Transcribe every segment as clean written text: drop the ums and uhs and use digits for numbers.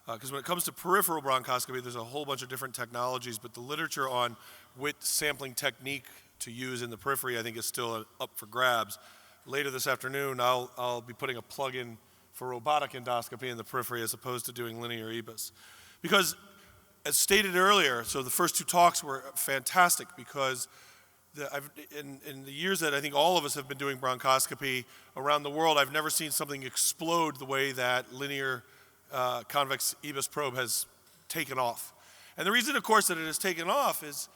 Because when it comes to peripheral bronchoscopy, there's a whole bunch of different technologies, but the literature on which sampling technique to use in the periphery, I think, is still up for grabs. Later this afternoon, I'll be putting a plug-in for robotic endoscopy in the periphery as opposed to doing linear EBUS. Because, as stated earlier, so the first two talks were fantastic because in the years that I think all of us have been doing bronchoscopy around the world, I've never seen something explode the way that linear convex EBUS probe has taken off. And the reason, of course, that it has taken off is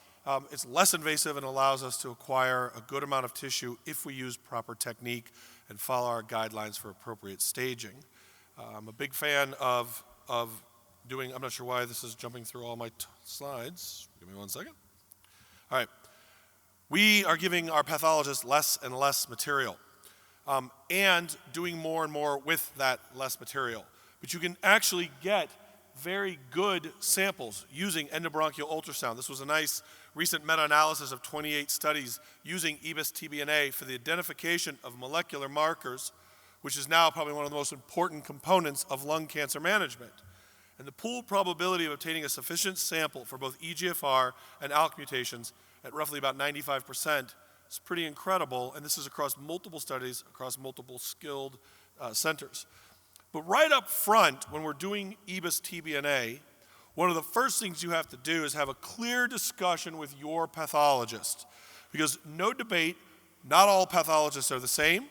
it's less invasive and allows us to acquire a good amount of tissue if we use proper technique and follow our guidelines for appropriate staging. I'm a big fan of doing, I'm not sure why this is jumping through all my slides. Give me 1 second. All right. We are giving our pathologists less and less material and doing more and more with that less material. But you can actually get very good samples using endobronchial ultrasound. This was a nice recent meta-analysis of 28 studies using EBUS TBNA for the identification of molecular markers, which is now probably one of the most important components of lung cancer management. And the pooled probability of obtaining a sufficient sample for both EGFR and ALK mutations at roughly about 95% is pretty incredible, and this is across multiple studies, across multiple skilled centers. But right up front, when we're doing EBUS TBNA, one of the first things you have to do is have a clear discussion with your pathologist. Because no debate, not all pathologists are the same.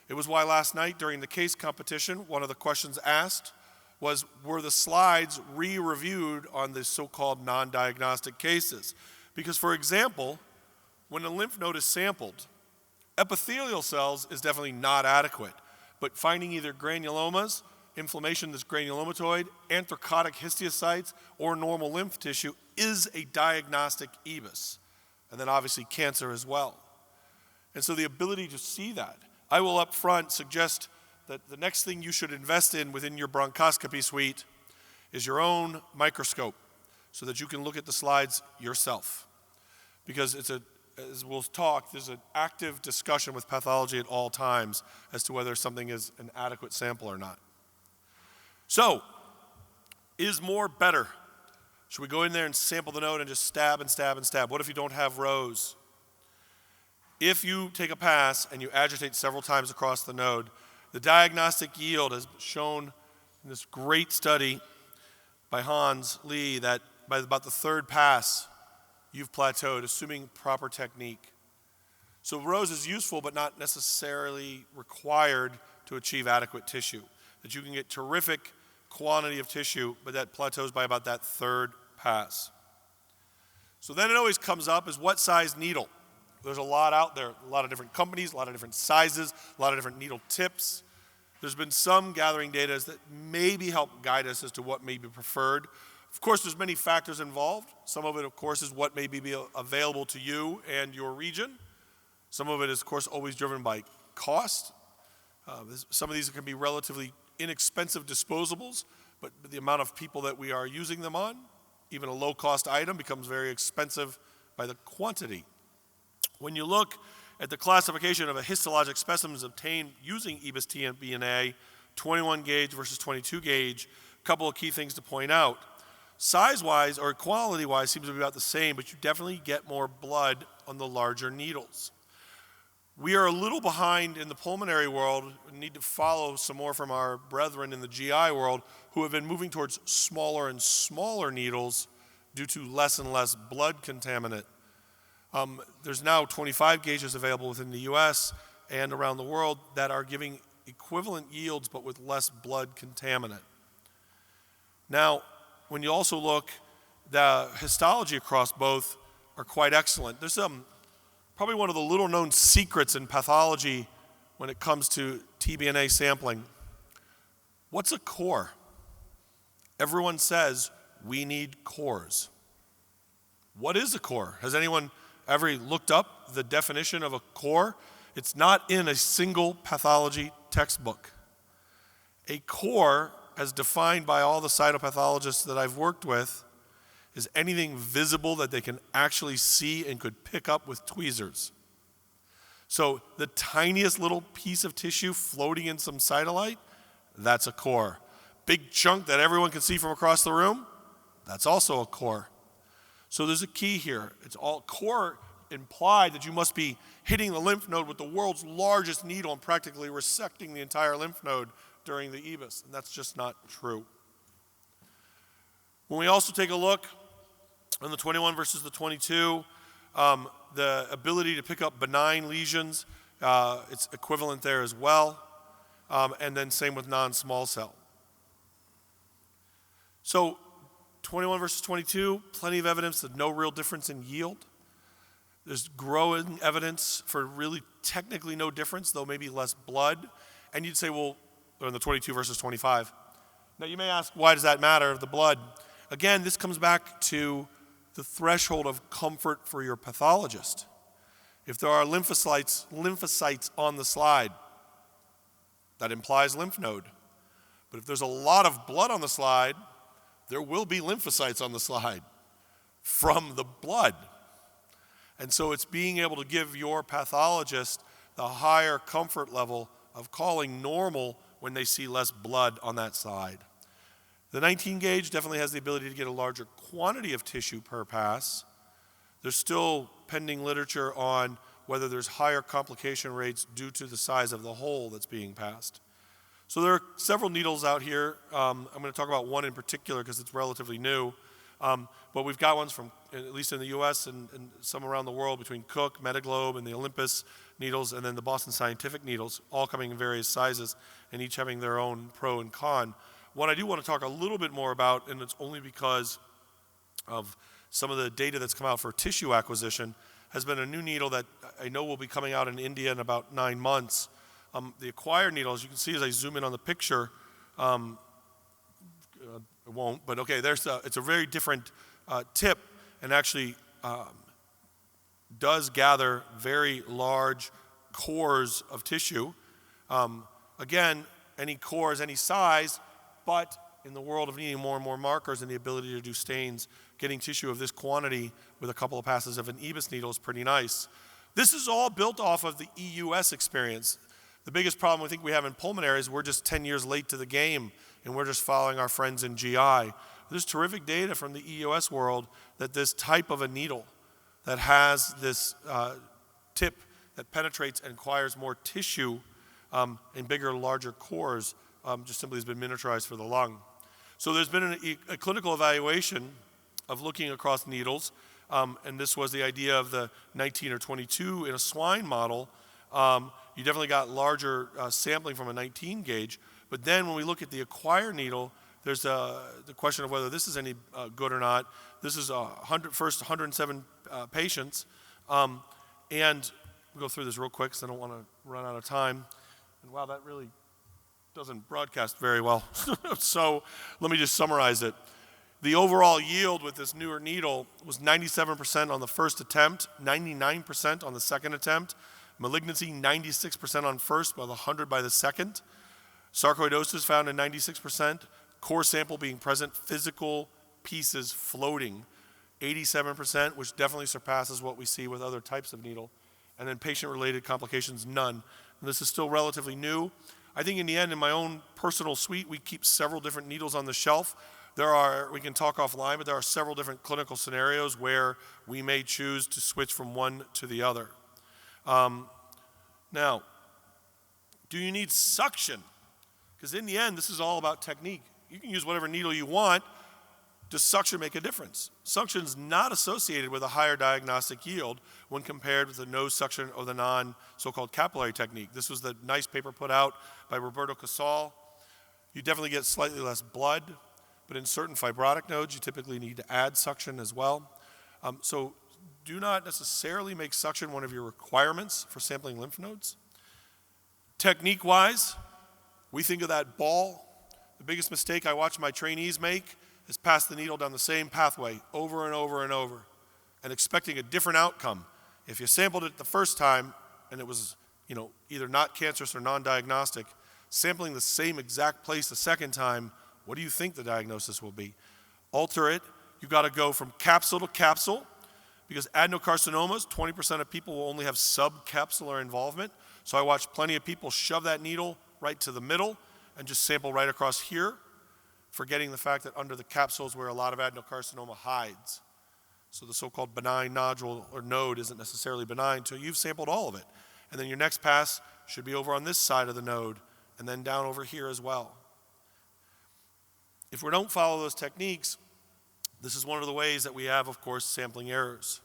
It was why last night during the case competition, one of the questions asked was, were the slides re-reviewed on the so-called non-diagnostic cases? Because, for example, when a lymph node is sampled, epithelial cells is definitely not adequate. But finding either granulomas, inflammation that's granulomatoid, anthracotic histiocytes, or normal lymph tissue is a diagnostic EBUS. And then obviously cancer as well. And so the ability to see that, I will up front suggest that the next thing you should invest in within your bronchoscopy suite is your own microscope so that you can look at the slides yourself. Because as we'll talk, there's an active discussion with pathology at all times as to whether something is an adequate sample or not. So, is more better? Should we go in there and sample the node and just stab and stab and stab? What if you don't have rows? If you take a pass and you agitate several times across the node, the diagnostic yield has shown in this great study by Hans Lee that by about the third pass, you've plateaued, assuming proper technique. So rows is useful, but not necessarily required to achieve adequate tissue. That you can get terrific quantity of tissue, but that plateaus by about that third pass. So then it always comes up is what size needle? There's a lot out there, a lot of different companies, a lot of different sizes, a lot of different needle tips. There's been some gathering data that maybe help guide us as to what may be preferred. Of course, there's many factors involved. Some of it, of course, is what may be available to you and your region. Some of it is, of course, always driven by cost. Some of these can be relatively inexpensive disposables, but the amount of people that we are using them on, even a low-cost item becomes very expensive by the quantity. When you look at the classification of a histologic specimens obtained using EBUS TBNA, 21 gauge versus 22 gauge, a couple of key things to point out. Size-wise or quality-wise seems to be about the same, but you definitely get more blood on the larger needles. We are a little behind in the pulmonary world. We need to follow some more from our brethren in the GI world who have been moving towards smaller and smaller needles due to less and less blood contaminant. There's now 25 gauges available within the US and around the world that are giving equivalent yields but with less blood contaminant. Now, when you also look, the histology across both are quite excellent. There's probably one of the little known secrets in pathology when it comes to TBNA sampling. What's a core? Everyone says we need cores. What is a core? Has anyone ever looked up the definition of a core? It's not in a single pathology textbook. A core, as defined by all the cytopathologists that I've worked with, is anything visible that they can actually see and could pick up with tweezers. So the tiniest little piece of tissue floating in some cytolite, that's a core. big chunk that everyone can see from across the room, that's also a core. So there's a key here. It's all core implied that you must be hitting the lymph node with the world's largest needle and practically resecting the entire lymph node during the EBUS, and that's just not true. When we also take a look on the 21 versus the 22, the ability to pick up benign lesions, it's equivalent there as well, and then same with non-small cell. So 21 versus 22, plenty of evidence that no real difference in yield. There's growing evidence for really technically no difference, though maybe less blood. And you'd say, well, in the 22 versus 25. Now you may ask, why does that matter, the blood? Again, this comes back to the threshold of comfort for your pathologist. If there are lymphocytes on the slide, that implies lymph node. But if there's a lot of blood on the slide, there will be lymphocytes on the slide from the blood. And so it's being able to give your pathologist the higher comfort level of calling normal when they see less blood on that slide. The 19 gauge definitely has the ability to get a larger quantity of tissue per pass. There's still pending literature on whether there's higher complication rates due to the size of the hole that's being passed. So there are several needles out here. I'm going to talk about one in particular because it's relatively new. But we've got ones from, at least in the US and some around the world, between Cook, Metaglobe, and the Olympus needles, and then the Boston Scientific needles, all coming in various sizes and each having their own pro and con. One I do want to talk a little bit more about, and it's only because of some of the data that's come out for tissue acquisition, has been a new needle that I know will be coming out in India in about 9 months. The acquired needle, as you can see as I zoom in on the picture, it won't, but okay, it's a very different tip, and actually does gather very large cores of tissue. Again, any core is any size, but in the world of needing more and more markers and the ability to do stains, getting tissue of this quantity with a couple of passes of an EBUS needle is pretty nice. This is all built off of the EUS experience. The biggest problem I think we have in pulmonary is we're just 10 years late to the game, and we're just following our friends in GI. There's terrific data from the EUS world that this type of a needle that has this tip that penetrates and acquires more tissue in bigger, larger cores just simply has been miniaturized for the lung. So there's been a clinical evaluation of looking across needles, and this was the idea of the 19 or 22 in a swine model. You definitely got larger sampling from a 19 gauge, but then when we look at the acquired needle, there's the question of whether this is any good or not. This is first 107 patients, and we'll go through this real quick because I don't want to run out of time. And wow, that really doesn't broadcast very well. So let me just summarize it. The overall yield with this newer needle was 97% on the first attempt, 99% on the second attempt. Malignancy, 96% on first, by the 100 by the second. Sarcoidosis found in 96%. Core sample being present, physical pieces floating, 87%, which definitely surpasses what we see with other types of needle. And then patient-related complications, none. And this is still relatively new. I think in the end, in my own personal suite, we keep several different needles on the shelf. We can talk offline, but there are several different clinical scenarios where we may choose to switch from one to the other. Now, do you need suction? Because in the end, this is all about technique. You can use whatever needle you want. Does suction make a difference? Suction is not associated with a higher diagnostic yield when compared with the no suction or the non-so-called capillary technique. This was the nice paper put out by Roberto Casal. You definitely get slightly less blood, but in certain fibrotic nodes, you typically need to add suction as well. So do not necessarily make suction one of your requirements for sampling lymph nodes. Technique-wise, we think of that ball. The biggest mistake I watch my trainees make is pass the needle down the same pathway over and over and over and expecting a different outcome. If you sampled it the first time and it was, either not cancerous or non-diagnostic, sampling the same exact place the second time, what do you think the diagnosis will be? Alter it. You've got to go from capsule to capsule because adenocarcinomas, 20% of people will only have subcapsular involvement. So I watch plenty of people shove that needle right to the middle and just sample right across here. forgetting the fact that under the capsule is where a lot of adenocarcinoma hides. So the so-called benign nodule or node isn't necessarily benign until you've sampled all of it. And then your next pass should be over on this side of the node and then down over here as well. If we don't follow those techniques, this is one of the ways that we have, of course, sampling errors.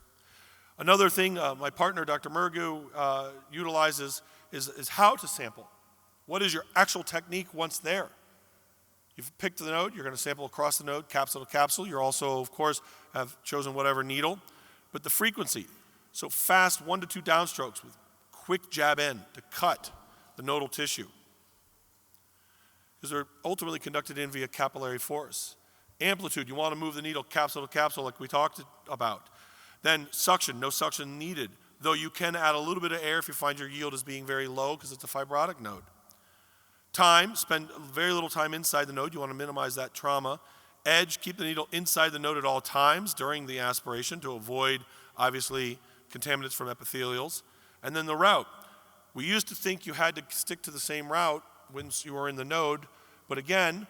Another thing my partner, Dr. Murgu, utilizes is how to sample. What is your actual technique once there? You've picked the node, you're going to sample across the node, capsule to capsule. You're also, of course, have chosen whatever needle. But the frequency, so fast 1 to 2 downstrokes with quick jab in to cut the nodal tissue. Because they're ultimately conducted in via capillary force. Amplitude, you want to move the needle capsule to capsule like we talked about. Then suction, no suction needed, though you can add a little bit of air if you find your yield is being very low because it's a fibrotic node. Time, spend very little time inside the node. You want to minimize that trauma. Edge, keep the needle inside the node at all times during the aspiration to avoid, obviously, contaminants from epithelials. And then the route. We used to think you had to stick to the same route once you were in the node, but again,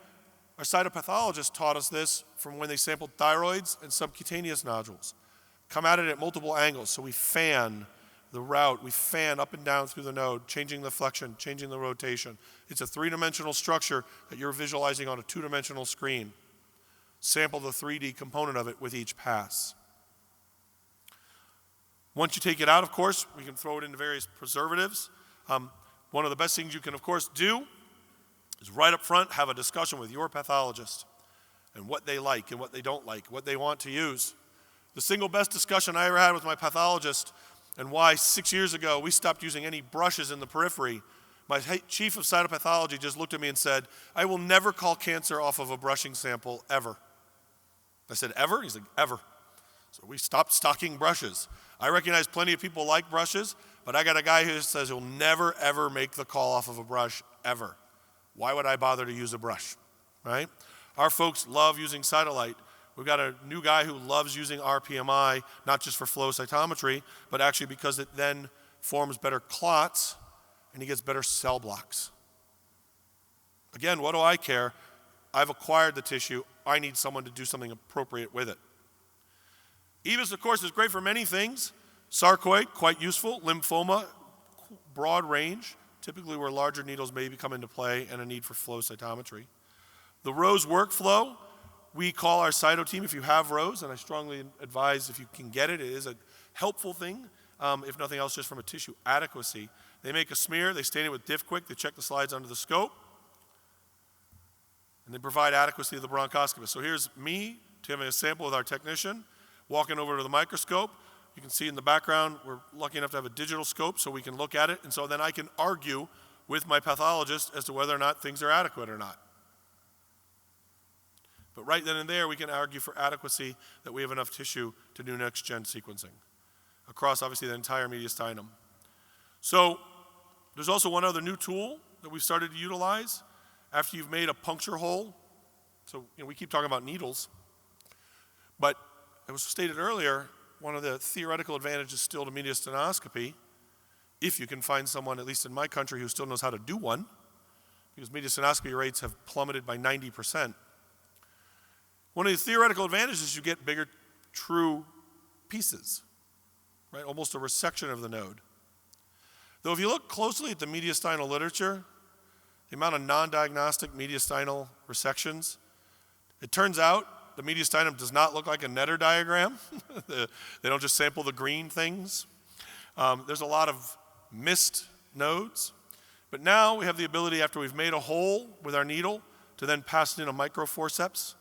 our cytopathologists taught us this from when they sampled thyroids and subcutaneous nodules. Come at it at multiple angles, so we fan the route, we fan up and down through the node, changing the flexion, changing the rotation. It's a 3-dimensional structure that you're visualizing on a 2-dimensional screen. Sample the 3D component of it with each pass. Once you take it out, of course, we can throw it into various preservatives. One of the best things you can, of course, do is right up front have a discussion with your pathologist and what they like and what they don't like, what they want to use. The single best discussion I ever had with my pathologist and why 6 years ago we stopped using any brushes in the periphery, my chief of cytopathology just looked at me and said, "I will never call cancer off of a brushing sample, ever." I said, "Ever?" He's like, "Ever." So we stopped stocking brushes. I recognize plenty of people like brushes, but I got a guy who says he'll never, ever make the call off of a brush, ever. Why would I bother to use a brush, right? Our folks love using Cytolite. We've got a new guy who loves using RPMI, not just for flow cytometry, but actually because it then forms better clots and he gets better cell blocks. Again, what do I care? I've acquired the tissue. I need someone to do something appropriate with it. EBUS, of course, is great for many things. Sarcoid, quite useful. Lymphoma, broad range, typically where larger needles may come into play and a need for flow cytometry. The ROSE workflow, we call our cyto team, if you have ROSE, and I strongly advise if you can get it, it is a helpful thing, if nothing else, just from a tissue adequacy. They make a smear, they stain it with DiffQuick, they check the slides under the scope, and they provide adequacy to the bronchoscopist. So here's me taking a sample with our technician, walking over to the microscope. You can see in the background, we're lucky enough to have a digital scope so we can look at it, and so then I can argue with my pathologist as to whether or not things are adequate or not. But right then and there, we can argue for adequacy that we have enough tissue to do next-gen sequencing across, obviously, the entire mediastinum. So there's also one other new tool that we've started to utilize after you've made a puncture hole. So we keep talking about needles, but it was stated earlier, one of the theoretical advantages still to mediastinoscopy, if you can find someone, at least in my country, who still knows how to do one, because mediastinoscopy rates have plummeted by 90%. One of the theoretical advantages is you get bigger, true pieces, right? Almost a resection of the node. Though if you look closely at the mediastinal literature, the amount of non-diagnostic mediastinal resections, it turns out the mediastinum does not look like a Netter diagram. They don't just sample the green things. There's a lot of missed nodes. But now we have the ability, after we've made a hole with our needle, to then pass it in a microforceps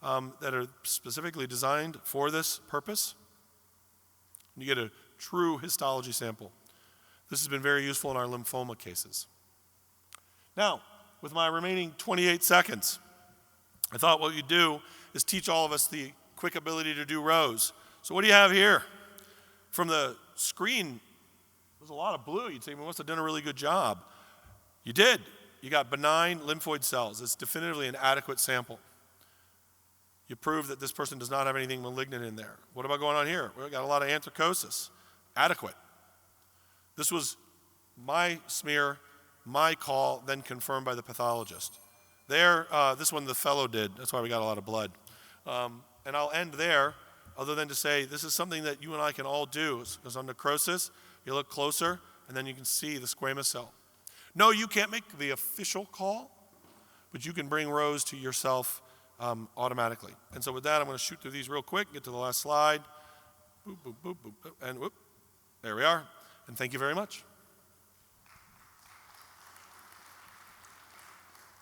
that are specifically designed for this purpose. You get a true histology sample. This has been very useful in our lymphoma cases. Now, with my remaining 28 seconds, I thought what you'd do is teach all of us the quick ability to do rows. So what do you have here? From the screen, there's a lot of blue. You'd say, we must have done a really good job. You did. You got benign lymphoid cells. It's definitively an adequate sample. You prove that this person does not have anything malignant in there. What about going on here? We've got a lot of anthracosis. Adequate. This was my smear, my call, then confirmed by the pathologist. There, this one the fellow did. That's why we got a lot of blood. And I'll end there, other than to say this is something that you and I can all do. Because on necrosis, you look closer, and then you can see the squamous cell. No, you can't make the official call, but you can bring rows to yourself automatically. And so with that, I'm going to shoot through these real quick, get to the last slide. Boop, boop, boop, boop, boop, and whoop, there we are. And thank you very much.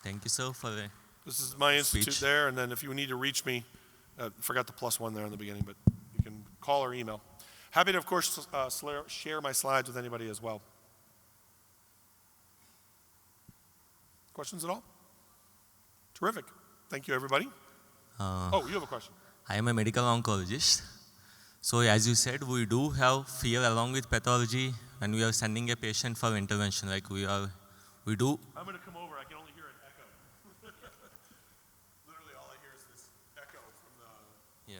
Thank you, sir, for the This is my institute speech. there, and then if you need to reach me, forgot the +1 there in the beginning, but you can call or email. Happy to, of course, share my slides with anybody as well. Questions at all? Terrific. Thank you, everybody. Oh, you have a question. I am a medical oncologist. So as you said, we do have fear along with pathology when we are sending a patient for intervention. Like we do. I'm going to come over. I can only hear an echo. Literally all I hear is this echo from the... Yeah.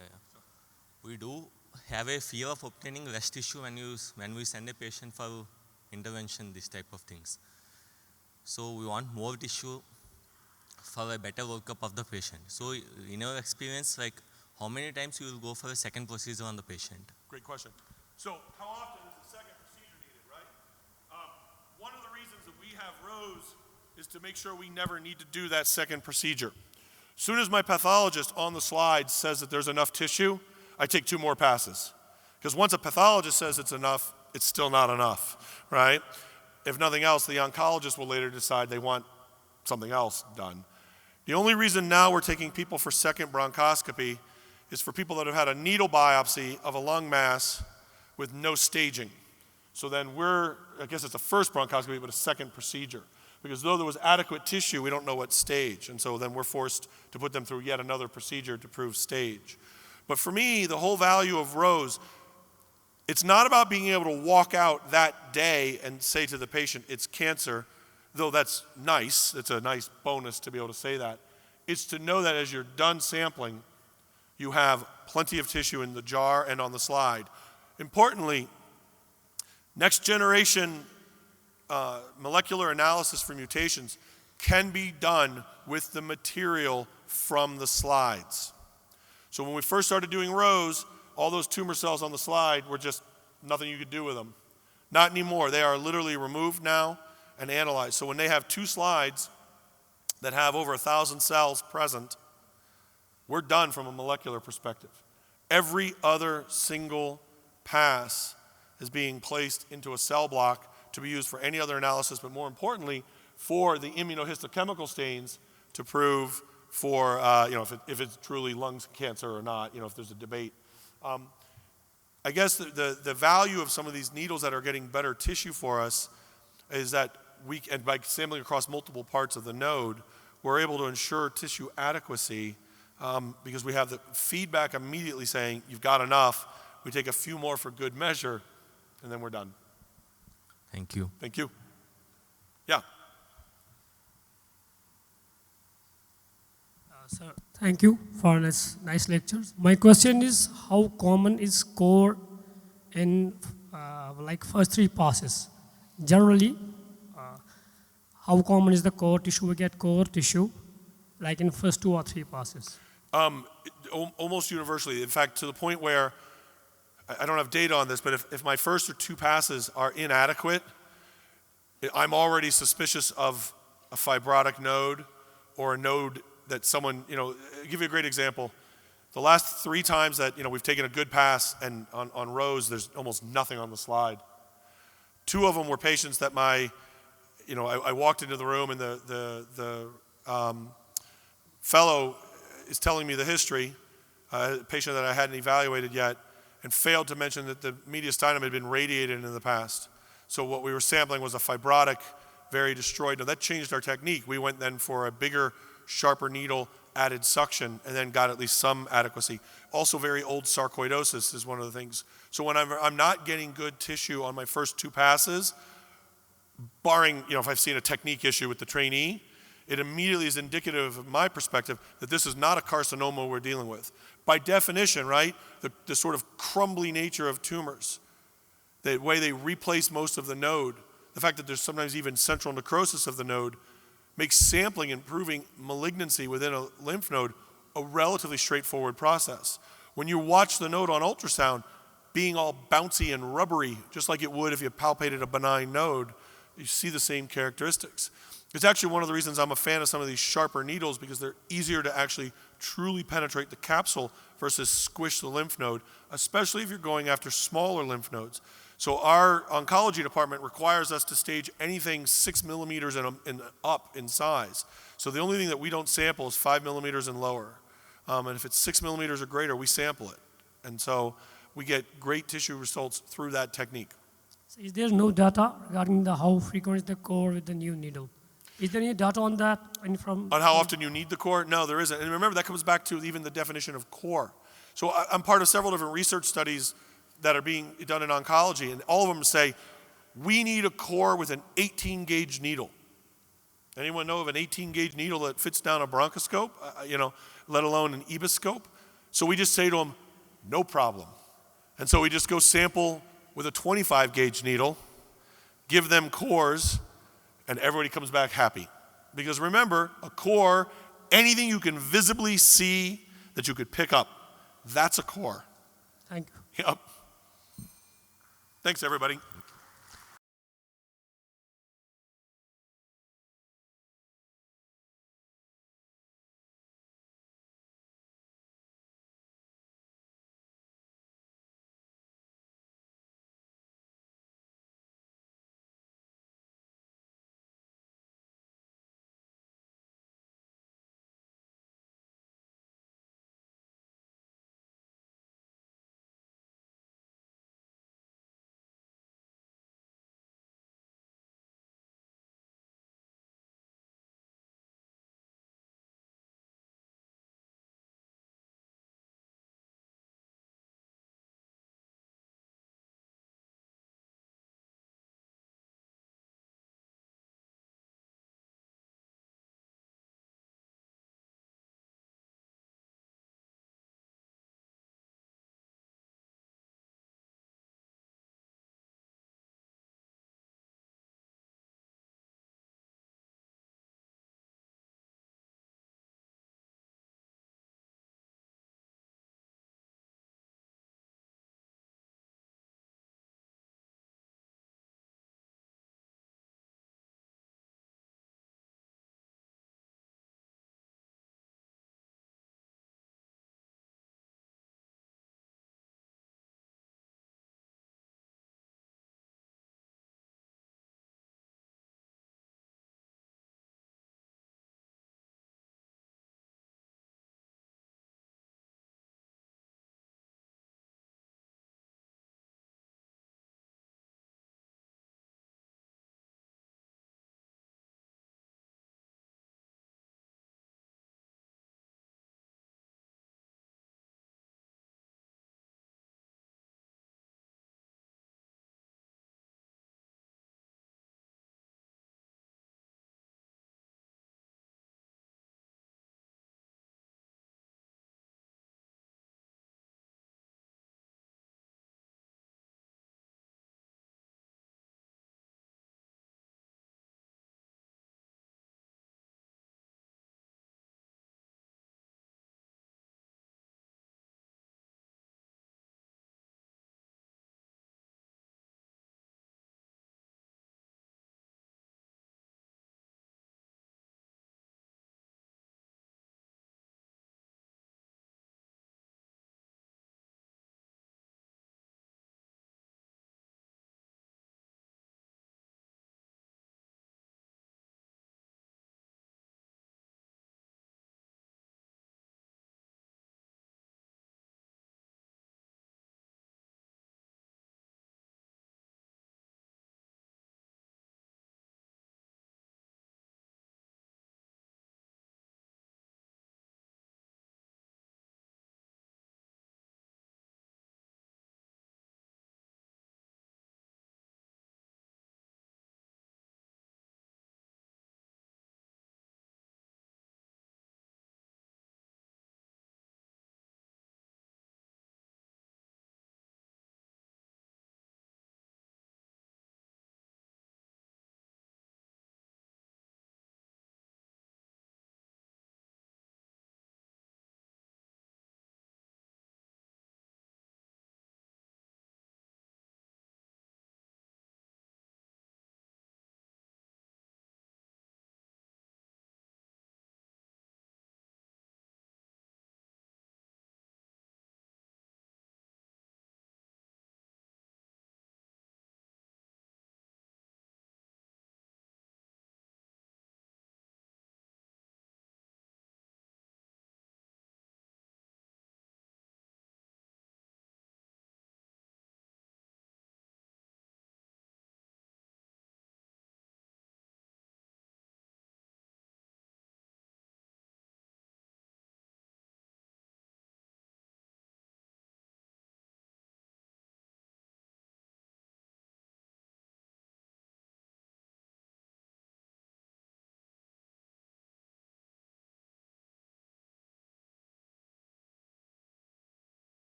We do have a fear of obtaining less tissue when we send a patient for intervention, this type of things. So we want more tissue for a better workup of the patient. So in your experience, like how many times you will go for a second procedure on the patient? Great question. So how often is the second procedure needed, right? One of the reasons that we have rows is to make sure we never need to do that second procedure. As soon as my pathologist on the slide says that there's enough tissue, I take 2 more passes. Because once a pathologist says it's enough, it's still not enough, right? If nothing else, the oncologist will later decide they want something else done. The only reason now we're taking people for second bronchoscopy is for people that have had a needle biopsy of a lung mass with no staging. So then I guess it's a first bronchoscopy, but a second procedure. Because though there was adequate tissue, we don't know what stage. And so then we're forced to put them through yet another procedure to prove stage. But for me, the whole value of rows, it's not about being able to walk out that day and say to the patient, it's cancer, though that's nice. It's a nice bonus to be able to say that. It's to know that as you're done sampling, you have plenty of tissue in the jar and on the slide. Importantly, next generation molecular analysis for mutations can be done with the material from the slides. So when we first started doing rows, all those tumor cells on the slide were just nothing you could do with them. Not anymore. They are literally removed now and analyzed. So when they have 2 slides that have over 1,000 cells present, we're done from a molecular perspective. Every other single pass is being placed into a cell block to be used for any other analysis, but more importantly, for the immunohistochemical stains to prove for, if it's truly lung cancer or not, if there's a debate. I guess the value of some of these needles that are getting better tissue for us is that and by sampling across multiple parts of the node, we're able to ensure tissue adequacy because we have the feedback immediately saying, you've got enough. We take a few more for good measure, and then we're done. Thank you. Thank you. Yeah. Sir, thank you for this nice lectures. My question is, how common is core in like first 3 passes? Generally, how common is the core tissue? We get core tissue like in first 2 or 3 passes? Almost universally. In fact, to the point where, I don't have data on this, but if my first or 2 passes are inadequate, I'm already suspicious of a fibrotic node or a node that someone, I'll give you a great example. The last 3 times that, we've taken a good pass and on rows, there's almost nothing on the slide. 2 of them were patients that I walked into the room and the fellow is telling me the history, a patient that I hadn't evaluated yet, and failed to mention that the mediastinum had been radiated in the past. So what we were sampling was a fibrotic, very destroyed. Now that changed our technique. We went then for a bigger, sharper needle, added suction, and then got at least some adequacy. Also very old sarcoidosis is one of the things. So when I'm not getting good tissue on my first 2 passes, barring, if I've seen a technique issue with the trainee, it immediately is indicative of my perspective that this is not a carcinoma we're dealing with. By definition, right, the sort of crumbly nature of tumors, the way they replace most of the node, the fact that there's sometimes even central necrosis of the node, makes sampling and proving malignancy within a lymph node a relatively straightforward process. When you watch the node on ultrasound being all bouncy and rubbery, just like it would if you palpated a benign node, you see the same characteristics. It's actually one of the reasons I'm a fan of some of these sharper needles, because they're easier to actually truly penetrate the capsule versus squish the lymph node, especially if you're going after smaller lymph nodes. So our oncology department requires us to stage anything 6 millimeters and up in size. So the only thing that we don't sample is 5 millimeters and lower. And if it's 6 millimeters or greater, we sample it. And so we get great tissue results through that technique. So is there no data regarding how frequent is the core with the new needle? Is there any data on that? On how often you need the core? No, there isn't. And remember, that comes back to even the definition of core. So I'm part of several different research studies that are being done in oncology, and all of them say, we need a core with an 18-gauge needle. Anyone know of an 18-gauge needle that fits down a bronchoscope, let alone an EBUS scope? So we just say to them, no problem. And so we just go sample with a 25-gauge needle, give them cores, and everybody comes back happy. Because remember, a core, anything you can visibly see that you could pick up, that's a core. Thank you. Yep. Thanks, everybody.